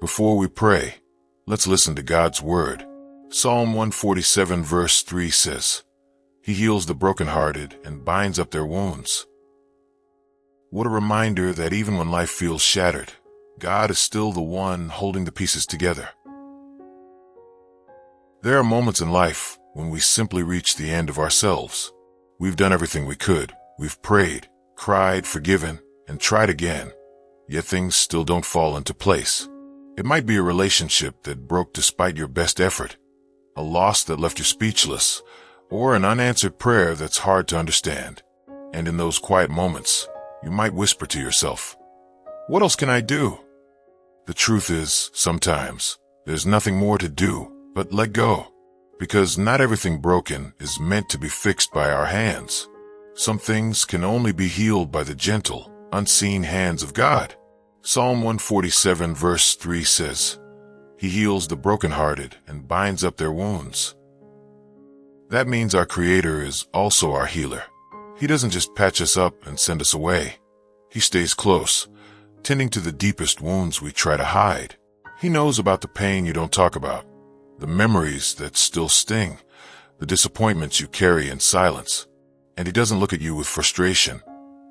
Before we pray, let's listen to God's word. Psalm 147 verse 3 says, "He heals the brokenhearted and binds up their wounds." What a reminder that even when life feels shattered, God is still the one holding the pieces together. There are moments in life when we simply reach the end of ourselves. We've done everything we could. We've prayed, cried, forgiven, and tried again, yet things still don't fall into place. It might be a relationship that broke despite your best effort, a loss that left you speechless, or an unanswered prayer that's hard to understand. And in those quiet moments, you might whisper to yourself, "What else can I do?" The truth is, sometimes, there's nothing more to do but let go. Because not everything broken is meant to be fixed by our hands. Some things can only be healed by the gentle, unseen hands of God. Psalm 147 verse 3 says, "He heals the brokenhearted and binds up their wounds." That means our Creator is also our healer. He doesn't just patch us up and send us away. He stays close, tending to the deepest wounds we try to hide. He knows about the pain you don't talk about, the memories that still sting, the disappointments you carry in silence. And He doesn't look at you with frustration.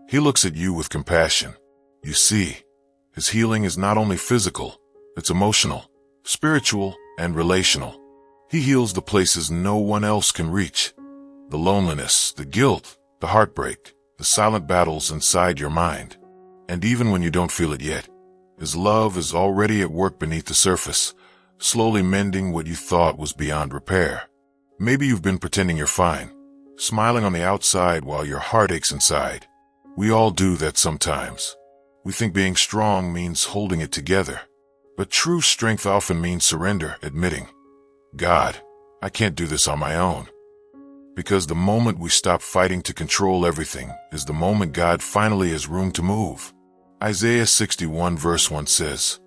He looks at you with compassion. You see, His healing is not only physical, it's emotional, spiritual, and relational. He heals the places no one else can reach. The loneliness, the guilt, the heartbreak, the silent battles inside your mind. And even when you don't feel it yet, His love is already at work beneath the surface, slowly mending what you thought was beyond repair. Maybe you've been pretending you're fine, smiling on the outside while your heart aches inside. We all do that sometimes. We think being strong means holding it together. But true strength often means surrender, admitting, "God, I can't do this on my own." Because the moment we stop fighting to control everything is the moment God finally has room to move. Isaiah 61 verse 1 says,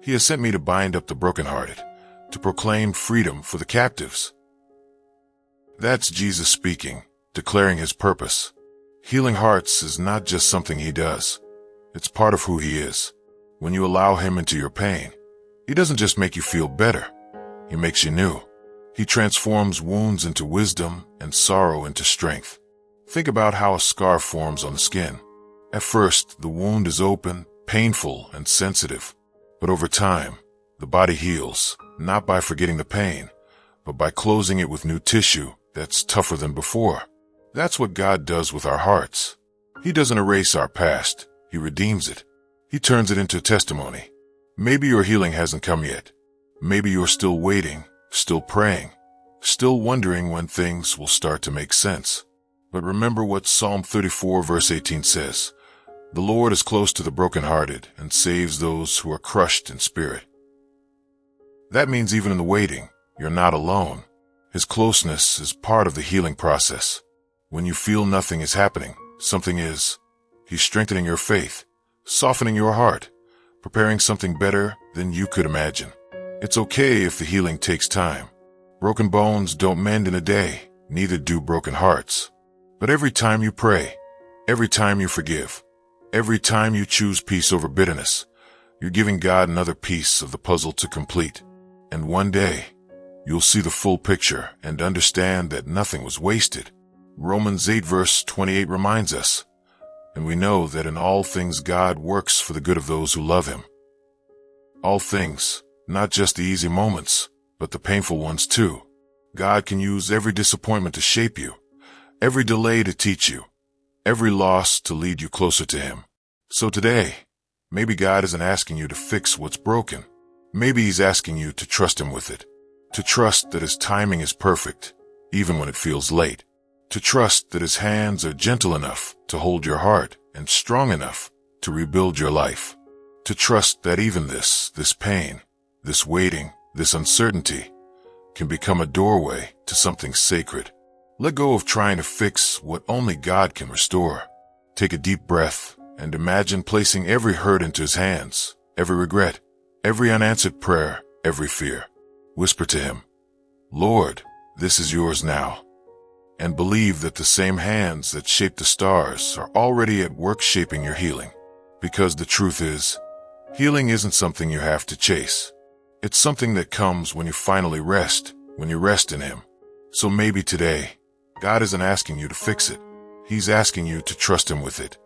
"He has sent me to bind up the brokenhearted, to proclaim freedom for the captives." That's Jesus speaking, declaring His purpose. Healing hearts is not just something He does. It's part of who He is. When you allow Him into your pain, He doesn't just make you feel better. He makes you new. He transforms wounds into wisdom and sorrow into strength. Think about how a scar forms on the skin. At first, the wound is open, painful, and sensitive. But over time, the body heals, not by forgetting the pain, but by closing it with new tissue that's tougher than before. That's what God does with our hearts. He doesn't erase our past. He redeems it. He turns it into testimony. Maybe your healing hasn't come yet. Maybe you're still waiting, still praying, still wondering when things will start to make sense. But remember what Psalm 34 verse 18 says. "The Lord is close to the brokenhearted and saves those who are crushed in spirit." That means even in the waiting, you're not alone. His closeness is part of the healing process. When you feel nothing is happening, something is. He's strengthening your faith, softening your heart, preparing something better than you could imagine. It's okay if the healing takes time. Broken bones don't mend in a day, neither do broken hearts. But every time you pray, every time you forgive, every time you choose peace over bitterness, you're giving God another piece of the puzzle to complete. And one day, you'll see the full picture and understand that nothing was wasted. Romans 8 verse 28 reminds us, "And we know that in all things God works for the good of those who love Him." All things, not just the easy moments, but the painful ones too. God can use every disappointment to shape you, every delay to teach you, every loss to lead you closer to Him. So today, maybe God isn't asking you to fix what's broken. Maybe He's asking you to trust Him with it, to trust that His timing is perfect, even when it feels late, to trust that His hands are gentle enough to hold your heart and strong enough to rebuild your life, to trust that even this pain, this waiting, this uncertainty can become a doorway to something sacred. Let go of trying to fix what only God can restore. Take a deep breath and imagine placing every hurt into His hands, every regret, every unanswered prayer, every fear. Whisper to Him, "Lord, this is yours now." And believe that the same hands that shaped the stars are already at work shaping your healing. Because the truth is, Healing isn't something you have to chase. It's something that comes when you finally rest, when you rest in Him. So maybe today, God isn't asking you to fix it. He's asking you to trust Him with it.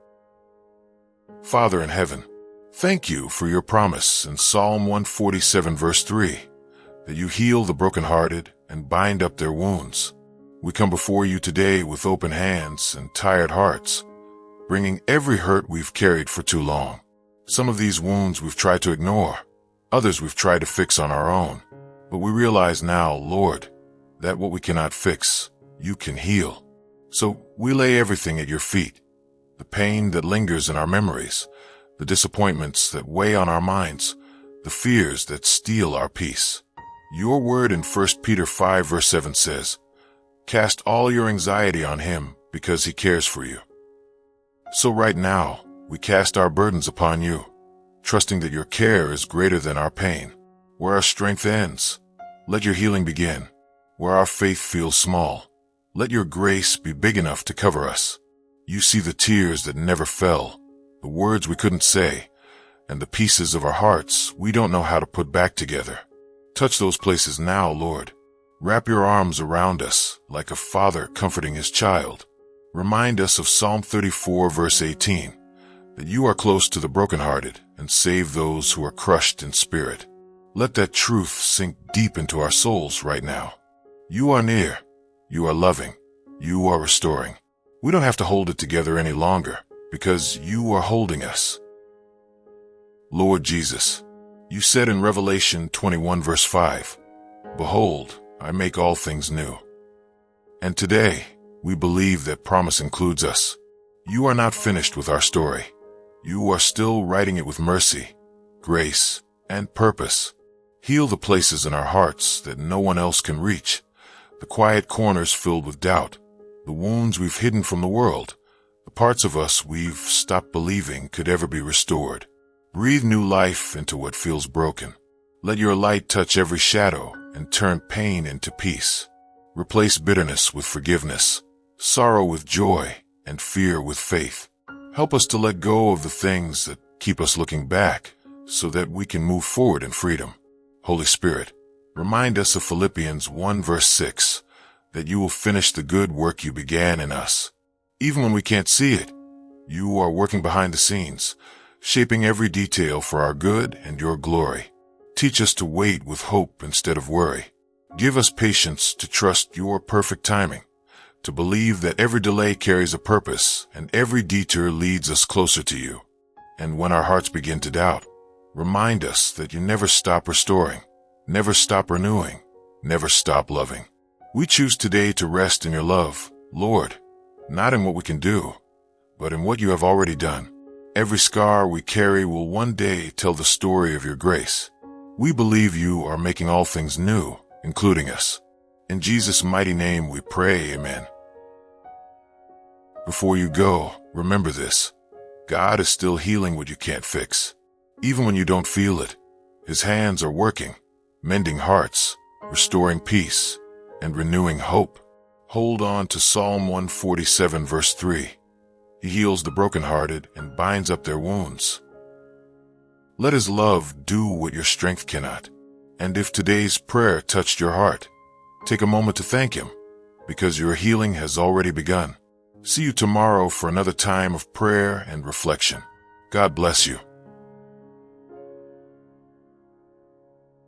Father in heaven, thank you for your promise in Psalm 147 verse 3, that you heal the brokenhearted and bind up their wounds. We come before you today with open hands and tired hearts, bringing every hurt we've carried for too long. Some of these wounds we've tried to ignore, others we've tried to fix on our own. But we realize now, Lord, that what we cannot fix, you can heal. So we lay everything at your feet, the pain that lingers in our memories, the disappointments that weigh on our minds, the fears that steal our peace. Your word in 1 Peter 5 verse 7 says, "Cast all your anxiety on Him because He cares for you." So right now, we cast our burdens upon you, trusting that your care is greater than our pain. Where our strength ends, let your healing begin. Where our faith feels small, let your grace be big enough to cover us. You see the tears that never fell, the words we couldn't say, and the pieces of our hearts we don't know how to put back together. Touch those places now, Lord. Wrap your arms around us like a father comforting his child. Remind us of Psalm 34 verse 18, that you are close to the brokenhearted and save those who are crushed in spirit. Let that truth sink deep into our souls right now. You are near, you are loving, you are restoring. We don't have to hold it together any longer because you are holding us. Lord Jesus, you said in Revelation 21 verse 5, "Behold, I make all things new." And today, we believe that promise includes us. You are not finished with our story. You are still writing it with mercy, grace, and purpose. Heal the places in our hearts that no one else can reach, the quiet corners filled with doubt, the wounds we've hidden from the world, the parts of us we've stopped believing could ever be restored. Breathe new life into what feels broken. Let your light touch every shadow and turn pain into peace. Replace bitterness with forgiveness, sorrow with joy, and fear with faith. Help us to let go of the things that keep us looking back so that we can move forward in freedom. Holy Spirit, remind us of Philippians 1 verse 6, that you will finish the good work you began in us. Even when we can't see it, you are working behind the scenes, shaping every detail for our good and your glory. Teach us to wait with hope instead of worry. Give us patience to trust your perfect timing, to believe that every delay carries a purpose and every detour leads us closer to you. And when our hearts begin to doubt, remind us that you never stop restoring, never stop renewing, never stop loving. We choose today to rest in your love, Lord, not in what we can do, but in what you have already done. Every scar we carry will one day tell the story of your grace. We believe you are making all things new, including us. In Jesus' mighty name we pray, amen. Before you go, remember this. God is still healing what you can't fix. Even when you don't feel it, His hands are working, mending hearts, restoring peace, and renewing hope. Hold on to Psalm 147 verse 3. He heals the brokenhearted and binds up their wounds. Let His love do what your strength cannot. And if today's prayer touched your heart, take a moment to thank Him, because your healing has already begun. See you tomorrow for another time of prayer and reflection. God bless you.